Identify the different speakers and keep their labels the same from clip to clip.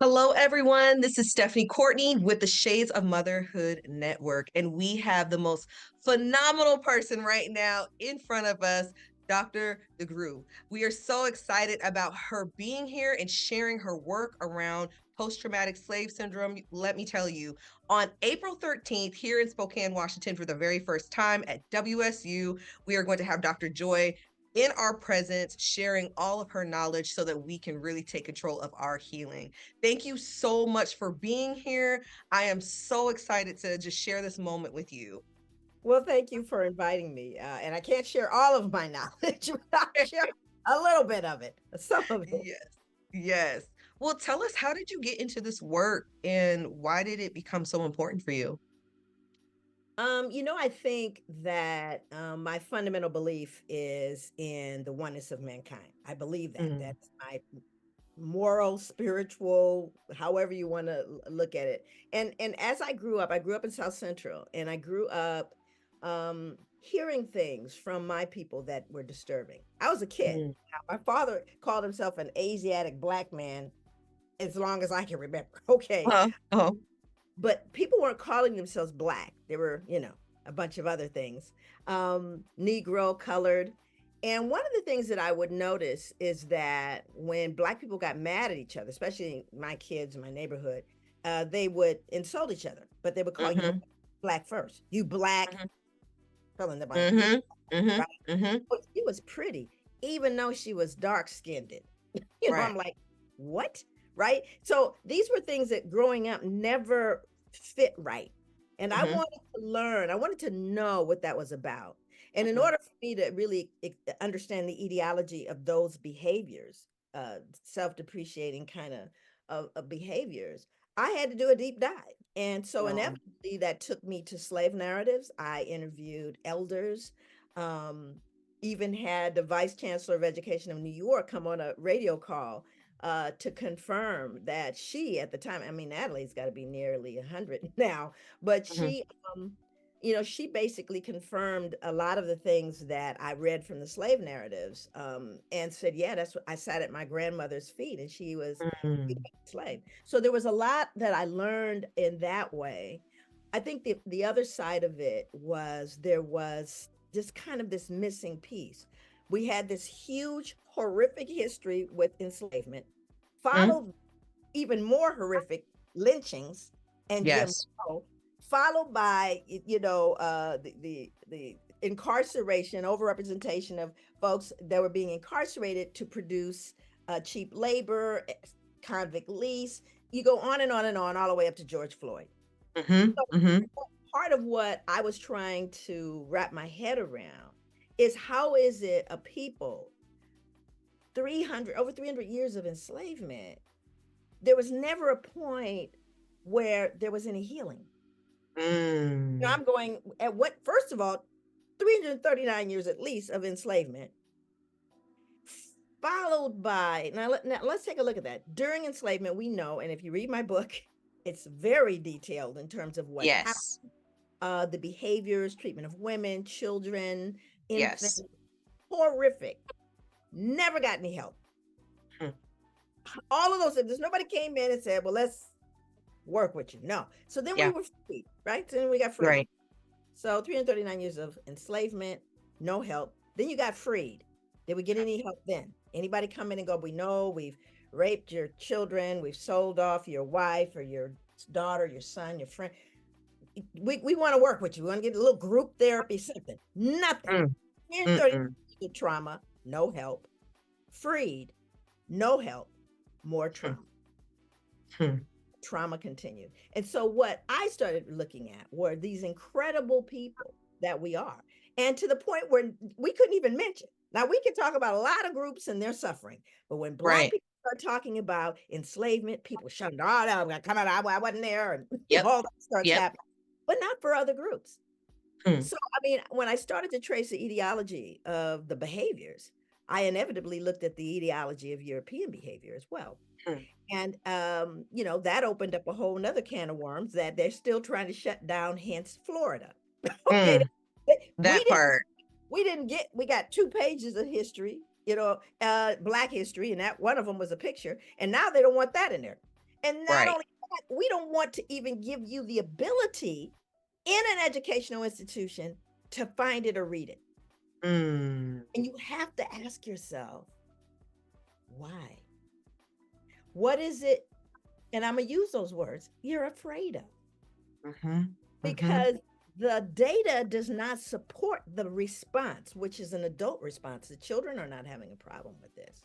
Speaker 1: Hello, everyone. This is Stephanie Courtney with the Shades of Motherhood Network, and we have the most phenomenal person right now in front of us, Dr. DeGruy. We are so excited about her being here and sharing her work around post-traumatic slave syndrome. Let me tell you, on April 13th, here in Spokane, Washington, for the very first time at WSU, we are going to have Dr. Joy in our presence, sharing all of her knowledge so that we can really take control of our healing. Thank you so much for being here. I am so excited to just share this moment with you.
Speaker 2: Well, thank you for inviting me. And I can't share all of my knowledge, but I'll share a little bit of it, some of it.
Speaker 1: Yes. Yes. Well, tell us, how did you get into this work and why did it become so important for you?
Speaker 2: I think that my fundamental belief is in the oneness of mankind. I believe that.
Speaker 1: Mm,
Speaker 2: That's my moral, spiritual, however you want to look at it. And as I grew up in South Central, and I grew up hearing things from my people that were disturbing. I was a kid.
Speaker 1: mm.
Speaker 2: Now, my father called himself an Asiatic black man as long as I can remember. Okay.
Speaker 1: Uh-huh. Uh-huh.
Speaker 2: But people weren't calling themselves black. They were, a bunch of other things. Negro, colored. And one of the things that I would notice is that when black people got mad at each other, especially my kids in my neighborhood, they would insult each other, but they would call you
Speaker 1: Mhm.
Speaker 2: black first. You black,
Speaker 1: Mhm.
Speaker 2: telling them about you,
Speaker 1: Mhm. Mhm.
Speaker 2: right?
Speaker 1: Mhm.
Speaker 2: But she was pretty, even though she was dark skinned.
Speaker 1: Right.
Speaker 2: I'm like, what? Right. So these were things that growing up never fit right. And I
Speaker 1: Mhm.
Speaker 2: wanted to learn, I wanted to know what that was about. And in
Speaker 1: Mhm.
Speaker 2: order for me to really understand the etiology of those behaviors, self-depreciating kind of behaviors, I had to do a deep dive. And so
Speaker 1: Wow.
Speaker 2: inevitably that took me to slave narratives. I interviewed elders, um, even had the vice chancellor of education of New York come on a radio call to confirm that she, at the time, I mean, Natalie's got to be nearly 100 now, but
Speaker 1: Mhm.
Speaker 2: she basically confirmed a lot of the things that I read from the slave narratives, and said, yeah, that's what I sat at my grandmother's feet and she was
Speaker 1: Mm.
Speaker 2: a slave. So there was a lot that I learned in that way. I think the other side of it was there was just kind of this missing piece. We had this huge, horrific history with enslavement,
Speaker 1: Mm.
Speaker 2: followed even more horrific lynchings and Jim
Speaker 1: Yes.
Speaker 2: Crow, followed by the incarceration, overrepresentation of folks that were being incarcerated to produce cheap labor, convict lease. You go on and on and on, all the way up to George Floyd.
Speaker 1: Mhm.
Speaker 2: So
Speaker 1: Mhm.
Speaker 2: part of what I was trying to wrap my head around is how is it a people 300 years of enslavement, there was never a point where there was any healing.
Speaker 1: Mm.
Speaker 2: I'm going at what, first of all, 339 years at least of enslavement, followed by, now let's take a look at that. During enslavement, we know, and if you read my book, it's very detailed in terms of what happened,
Speaker 1: Yes.
Speaker 2: the behaviors, treatment of women, children, infants,
Speaker 1: Yes.
Speaker 2: horrific. Never got any help.
Speaker 1: Mm.
Speaker 2: All of those things. Nobody came in and said, well, let's work with you. No. So then we
Speaker 1: Yeah.
Speaker 2: were free, right? So then we got free.
Speaker 1: Right.
Speaker 2: So 339 years of enslavement, no help. Then you got freed. Did we get any help then? Anybody come in and go, we know we've raped your children, we've sold off your wife or your daughter, your son, your friend. We want to work with you. We want to get a little group therapy, something. Nothing.
Speaker 1: Mm.
Speaker 2: 330
Speaker 1: Mm-mm.
Speaker 2: years of trauma, no help. Freed, no help, more
Speaker 1: Hmm.
Speaker 2: trauma.
Speaker 1: Hmm.
Speaker 2: Trauma continued. And so what I started looking at were these incredible people that we are. And to the point where we couldn't even mention. Now we can talk about a lot of groups and their suffering, but when black
Speaker 1: Right.
Speaker 2: people start talking about enslavement, people shut it all down. I'm coming out, I wasn't there, and
Speaker 1: Yep.
Speaker 2: all that starts
Speaker 1: Yep.
Speaker 2: happening, but not for other groups.
Speaker 1: Hmm.
Speaker 2: So, I mean, when I started to trace the etiology of the behaviors, I inevitably looked at the etiology of European behavior as well.
Speaker 1: Hmm.
Speaker 2: And, that opened up a whole nother can of worms that they're still trying to shut down, hence Florida. Okay.
Speaker 1: Mm.
Speaker 2: We
Speaker 1: That
Speaker 2: didn't,
Speaker 1: part.
Speaker 2: we got 2 pages of history, Black history, and that one of them was a picture. And now they don't want that in there. And not
Speaker 1: Right.
Speaker 2: only that, we don't want to even give you the ability in an educational institution to find it or read it.
Speaker 1: Mm.
Speaker 2: And you have to ask yourself, why? What is it? And I'm going to use those words you're afraid of,
Speaker 1: Mhm. Mhm.
Speaker 2: because the data does not support the response, which is an adult response. The children are not having a problem with this.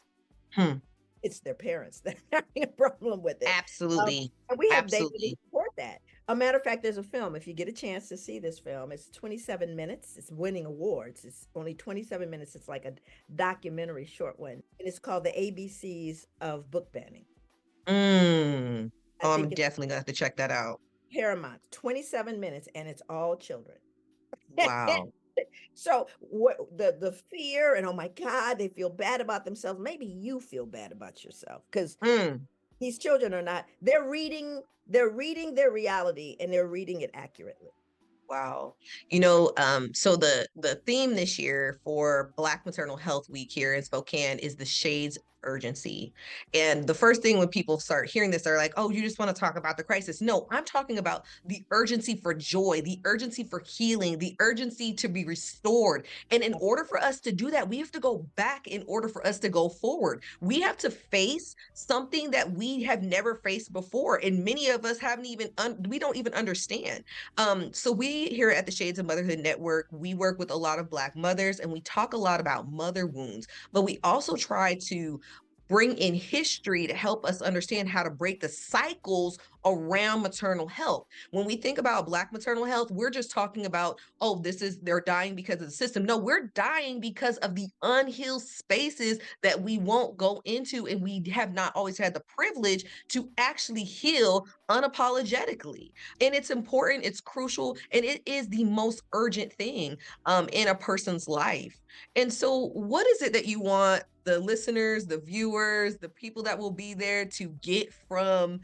Speaker 1: Hmm.
Speaker 2: It's their parents that are having a problem with it.
Speaker 1: Absolutely.
Speaker 2: And we have data to
Speaker 1: Absolutely.
Speaker 2: support that. A matter of fact, there's a film. If you get a chance to see this film, it's 27 minutes. It's winning awards. It's only 27 minutes. It's like a documentary short one. And it's called The ABCs of Book Banning.
Speaker 1: Mm.
Speaker 2: I
Speaker 1: Oh, I'm
Speaker 2: think it's
Speaker 1: definitely gonna have to check that out.
Speaker 2: Paramount, 27 minutes, and it's all children.
Speaker 1: Wow.
Speaker 2: So what the fear and oh my God, they feel bad about themselves. Maybe you feel bad about yourself because
Speaker 1: Mm.
Speaker 2: these children are not, they're reading their reality and they're reading it accurately.
Speaker 1: Wow. So the theme this year for Black Maternal Health Week here in Spokane is the shades of urgency. And the first thing when people start hearing this, they're like, oh, you just want to talk about the crisis. No, I'm talking about the urgency for joy, the urgency for healing, the urgency to be restored. And in order for us to do that, we have to go back in order for us to go forward. We have to face something that we have never faced before. And many of us haven't even, we don't even understand. So we here at the Shades of Motherhood Network, we work with a lot of Black mothers and we talk a lot about mother wounds, but we also try to bring in history to help us understand how to break the cycles around maternal health. When we think about Black maternal health, we're just talking about, oh, they're dying because of the system. No, we're dying because of the unhealed spaces that we won't go into, and we have not always had the privilege to actually heal unapologetically. And it's important, it's crucial, and it is the most urgent thing in a person's life. And so, what is it that you want the listeners, the viewers, the people that will be there to get from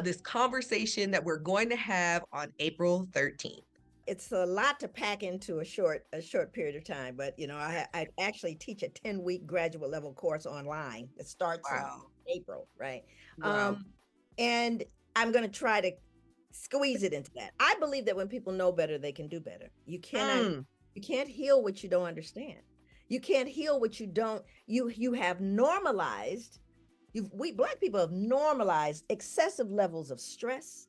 Speaker 1: this conversation that we're going to have on April 13th?
Speaker 2: It's a lot to pack into a short period of time, but I actually teach a 10-week graduate level course online that starts in
Speaker 1: Wow.
Speaker 2: April, right?
Speaker 1: Wow.
Speaker 2: Um, and I'm going to try to squeeze it into that. I believe that when people know better, they can do better.
Speaker 1: Mm,
Speaker 2: You can't heal what you don't understand. You can't heal what you don't you have normalized. We Black people have normalized excessive levels of stress.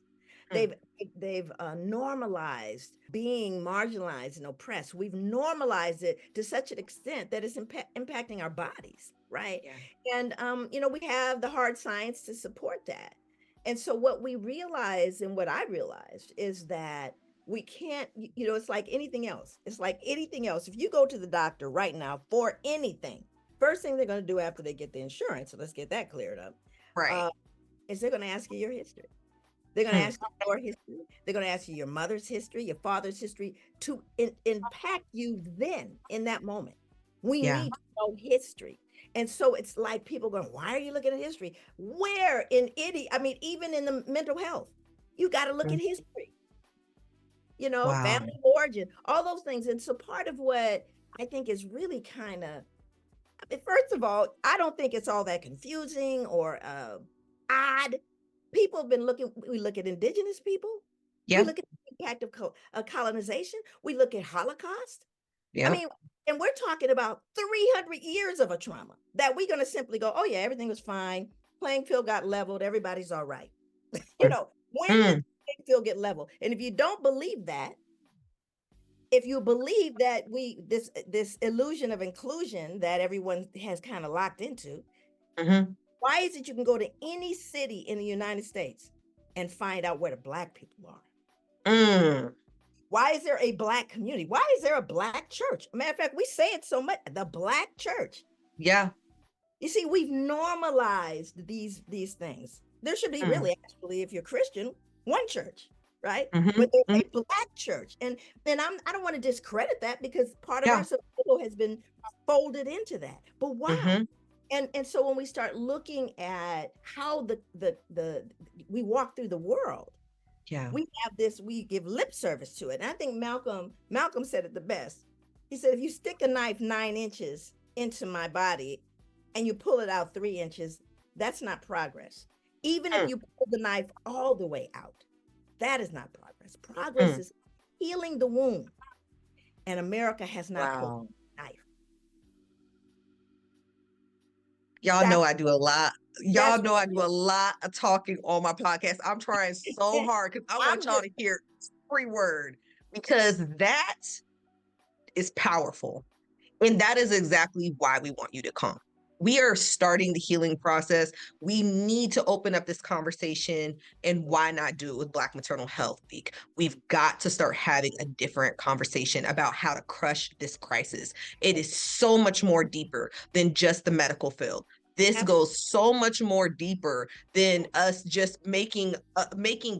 Speaker 1: mm,
Speaker 2: They've they've normalized being marginalized and oppressed. We've normalized it to such an extent that it's impacting our bodies, right?
Speaker 1: yeah.
Speaker 2: And we have the hard science to support that. And so what we realize and what I realized is that we can't, it's like anything else. It's like anything else. If you go to the doctor right now for anything, first thing they're going to do after they get the insurance, so let's get that cleared up,
Speaker 1: Right.
Speaker 2: uh, is they're going to ask you your history. They're going to
Speaker 1: Hmm.
Speaker 2: ask you your history. They're going to ask you your mother's history, your father's history to impact you then in that moment. We
Speaker 1: Yeah.
Speaker 2: need to know history. And so it's like people going, why are you looking at history? Where in I mean, even in the mental health, you got to look
Speaker 1: Mm,
Speaker 2: at history,
Speaker 1: wow.
Speaker 2: family origin, all those things. And so part of what I think is really kind of, first of all, I don't think it's all that confusing or odd. People have been looking, we look at indigenous people, we
Speaker 1: Yeah.
Speaker 2: look at the impact of colonization, we look at Holocaust. I
Speaker 1: Yep.
Speaker 2: mean, and we're talking about 300 years of a trauma that we're going to simply go, oh, yeah, everything was fine. Playing field got leveled. Everybody's all right.
Speaker 1: Mm,
Speaker 2: When did
Speaker 1: mm,
Speaker 2: the playing field get leveled? And if you don't believe that, if you believe that this illusion of inclusion that everyone has kind of locked into,
Speaker 1: mhm,
Speaker 2: why is it you can go to any city in the United States and find out where the Black people are?
Speaker 1: mm.
Speaker 2: Why is there a Black community? Why is there a Black church? Matter of fact, we say it so much, the Black church.
Speaker 1: Yeah.
Speaker 2: You see, we've normalized these things. There should be
Speaker 1: Mm,
Speaker 2: really, actually, if you're Christian, one church, right?
Speaker 1: mhm,
Speaker 2: But there's
Speaker 1: mm,
Speaker 2: a Black church, and I don't want to discredit that because part of our
Speaker 1: yeah.
Speaker 2: survival has been folded into that. But why?
Speaker 1: Mhm,
Speaker 2: And so when we start looking at how the we walk through the world,
Speaker 1: yeah.
Speaker 2: we have this, we give lip service to it. And I think Malcolm said it the best. He said, if you stick a knife 9 inches into my body and you pull it out 3 inches, that's not progress. Even if
Speaker 1: Mm,
Speaker 2: you pull the knife all the way out, that is not progress. Progress
Speaker 1: mm.
Speaker 2: is healing the wound. And America has not pulled
Speaker 1: Wow.
Speaker 2: the knife.
Speaker 1: Y'all know
Speaker 2: That's
Speaker 1: I do a lot. Y'all
Speaker 2: that's
Speaker 1: know I do a lot of talking on my podcast. I'm trying so hard because I want
Speaker 2: I'm
Speaker 1: y'all
Speaker 2: just
Speaker 1: to hear every word because that is powerful. And that is exactly why we want you to come. We are starting the healing process. We need to open up this conversation. And why not do it with Black Maternal Health Week? We've got to start having a different conversation about how to crush this crisis. It is so much more deeper than just the medical field. This
Speaker 2: absolutely.
Speaker 1: goes so much more deeper than us just making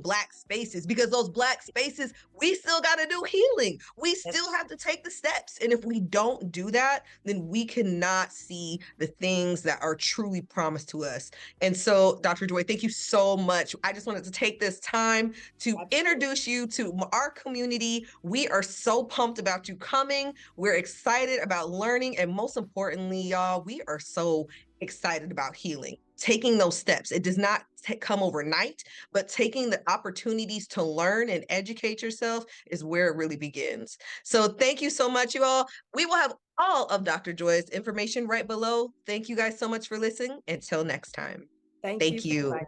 Speaker 1: Black spaces, because those Black spaces, we still got to do healing. We still have to take the steps. And if we don't do that, then we cannot see the things that are truly promised to us. And so, Dr. Joy, thank you so much. I just wanted to take this time to
Speaker 2: Absolutely.
Speaker 1: introduce you to our community. We are so pumped about you coming. We're excited about learning. And most importantly, y'all, we are so excited about healing, taking those steps. It does not come overnight, but taking the opportunities to learn and educate yourself is where it really begins. So thank you so much, you all. We will have all of Dr. Joy's information right below. Thank you guys so much for listening. Until next time.
Speaker 2: Thank you
Speaker 1: Thank
Speaker 2: for
Speaker 1: you.
Speaker 2: inviting